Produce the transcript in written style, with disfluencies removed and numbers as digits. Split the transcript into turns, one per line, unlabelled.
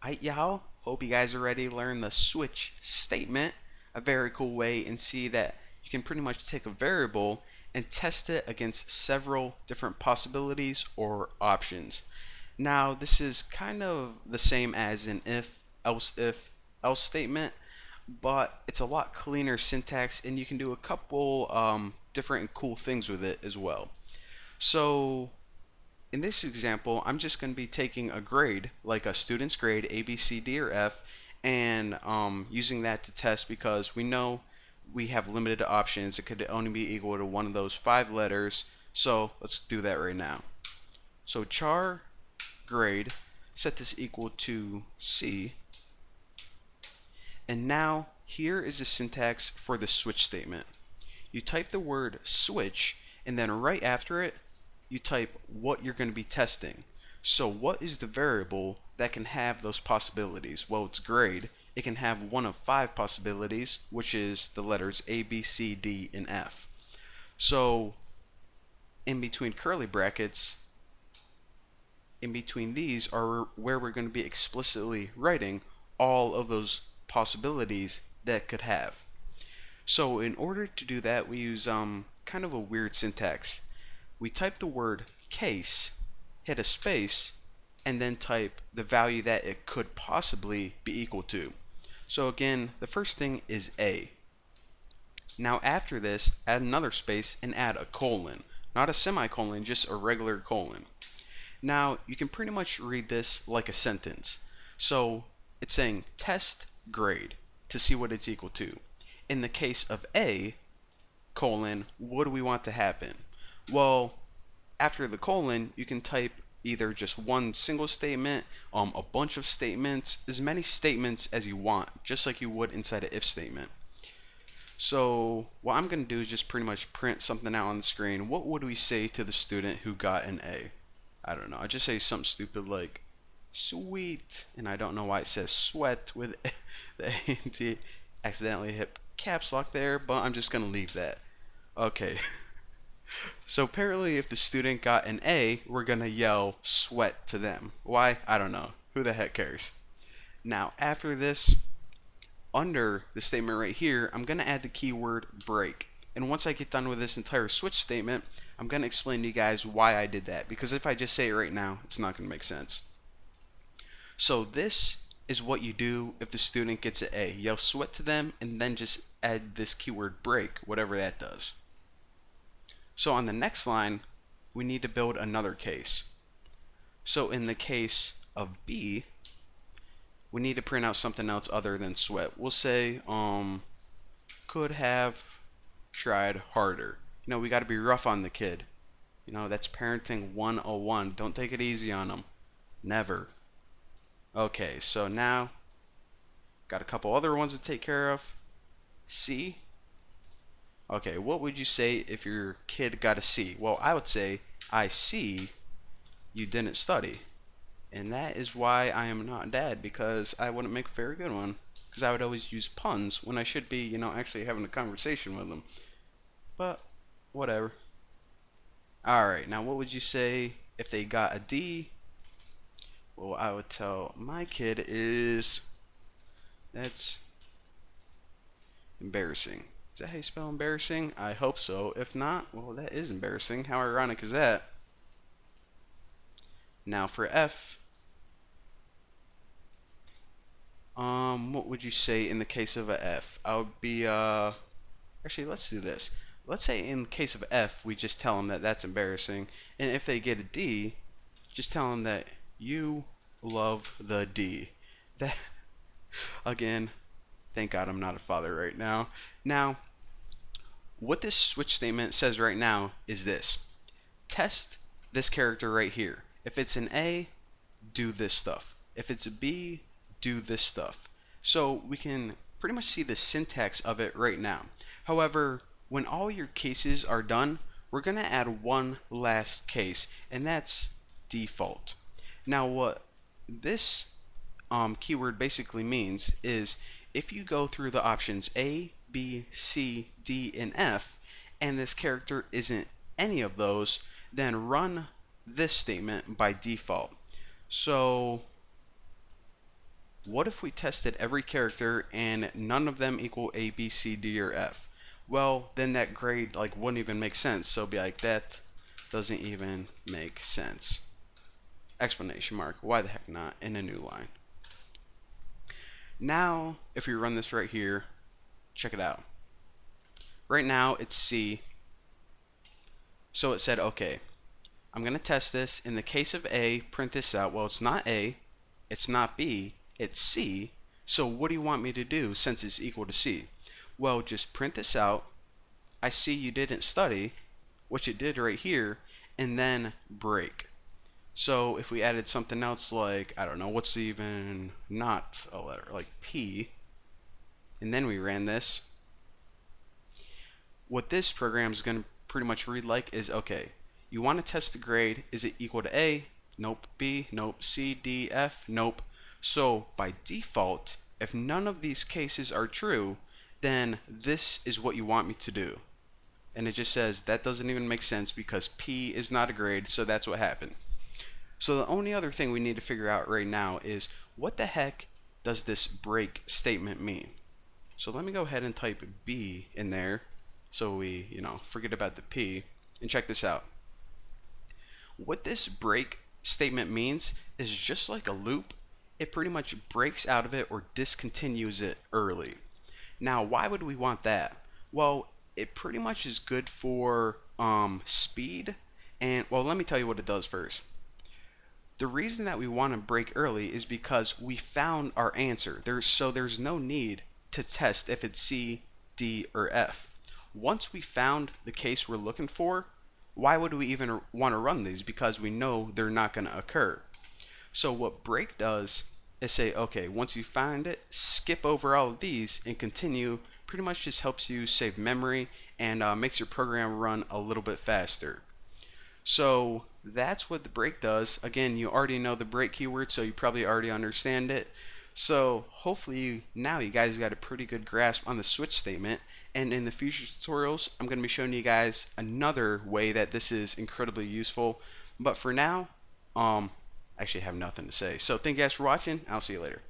Alright, y'all. Hope you guys are ready to learn the switch statement, a very cool way, and see that you can pretty much take a variable and test it against several different possibilities or options. Now, this is kind of the same as an if, else statement, but it's a lot cleaner syntax, and you can do a couple different and cool things with it as well. So, in this example, I'm just going to be taking a grade, like a student's grade, A, B, C, D, or F, and using that to test because we know we have limited options. It could only be equal to one of those 5 letters. So let's do that right now. So char grade, set this equal to C. And now here is the syntax for the switch statement. You type the word switch, and then right after it, you type what you're going to be testing. So what is the variable that can have those possibilities? Well, it's grade. It can have one of 5 possibilities, which is the letters A, B, C, D, and F. So in between curly brackets, in between these are where we're going to be explicitly writing all of those possibilities that could have. So in order to do that, we use kind of a weird syntax. We type the word case, hit a space, and then type the value that it could possibly be equal to. So again, the first thing is A. Now after this, add another space and add a colon. Not a semicolon, just a regular colon. Now you can pretty much read this like a sentence. So it's saying test grade to see what it's equal to. In the case of A, colon, what do we want to happen? Well, after the colon, you can type either just one single statement, a bunch of statements, as many statements as you want, just like you would inside an if statement. So what I'm going to do is just pretty much print something out on the screen. What would we say to the student who got an A? I don't know. I just say something stupid like sweet, and I don't know why it says sweat with the A and T. Accidentally hit caps lock there, but I'm just going to leave that. Okay. So apparently if the student got an A, we're going to yell sweat to them. Why? I don't know. Who the heck cares? Now, after this, under the statement right here, I'm going to add the keyword break. And once I get done with this entire switch statement, I'm going to explain to you guys why I did that. Because if I just say it right now, it's not going to make sense. So this is what you do if the student gets an A. Yell sweat to them and then just add this keyword break, whatever that does. So on the next line, we need to build another case. So in the case of B, we need to print out something else other than sweat. We'll say, could have tried harder. We got to be rough on the kid. That's parenting 101. Don't take it easy on them. Never. Okay, so now, got a couple other ones to take care of. C. Okay, what would you say if your kid got a C? Well, I would say, I see you didn't study. And that is why I am not dad, because I wouldn't make a very good one. Because I would always use puns when I should be, actually having a conversation with them. But, whatever. Alright, now what would you say if they got a D? Well, I would tell my kid is, that's embarrassing. Is that how you spell embarrassing? I hope so. If not, well, that is embarrassing. How ironic is that? Now for F, what would you say in the case of a F? I would be, actually, let's do this. Let's say in the case of F, we just tell them that that's embarrassing. And if they get a D, just tell them that you love the D. That, again, thank God I'm not a father right now. Now, what this switch statement says right now is this. Test this character right here. If it's an A, do this stuff. If it's a B, do this stuff. So we can pretty much see the syntax of it right now. However, when all your cases are done, we're going to add one last case, and that's default. Now what this keyword basically means is if you go through the options A, B, C, D, and F, and this character isn't any of those, then run this statement by default. So What if we tested every character and none of them equal A, B, C, D, or F? Well, then that grade like wouldn't even make sense. So it'd be like, that doesn't even make sense. Explanation mark. Why the heck not? In a new line. Now, if we run this right here, check it out. Right now it's C. So it said, okay, I'm going to test this. In the case of A, print this out. Well, it's not A, it's not B, it's C. So what do you want me to do since it's equal to C? Well, just print this out. I see you didn't study, which it did right here, and then break. So if we added something else like, I don't know, what's even not a letter, like P, and then we ran this, what this program is going to pretty much read like is, okay, you want to test the grade, is it equal to A? Nope. B? Nope. C, D, F? Nope. So by default, if none of these cases are true, then this is what you want me to do. And it just says that doesn't even make sense because P is not a grade, so that's what happened. So the only other thing we need to figure out right now is what the heck does this break statement mean? So let me go ahead and type B in there so we, forget about the P, and check this out. What this break statement means is just like a loop, it pretty much breaks out of it or discontinues it early. Now, why would we want that? Well, it pretty much is good for speed, and well, let me tell you what it does first. The reason that we want to break early is because we found our answer. There's no need to test if it's C, D, or F. Once we found the case we're looking for, why would we even want to run these? Because we know they're not going to occur. So what break does is say, okay, once you find it, skip over all of these and continue. Pretty much just helps you save memory and makes your program run a little bit faster. So that's what the break does. Again, you already know the break keyword, so you probably already understand it. So hopefully now you guys got a pretty good grasp on the switch statement. And in the future tutorials, I'm going to be showing you guys another way that this is incredibly useful. But for now, I actually have nothing to say. So thank you guys for watching. I'll see you later.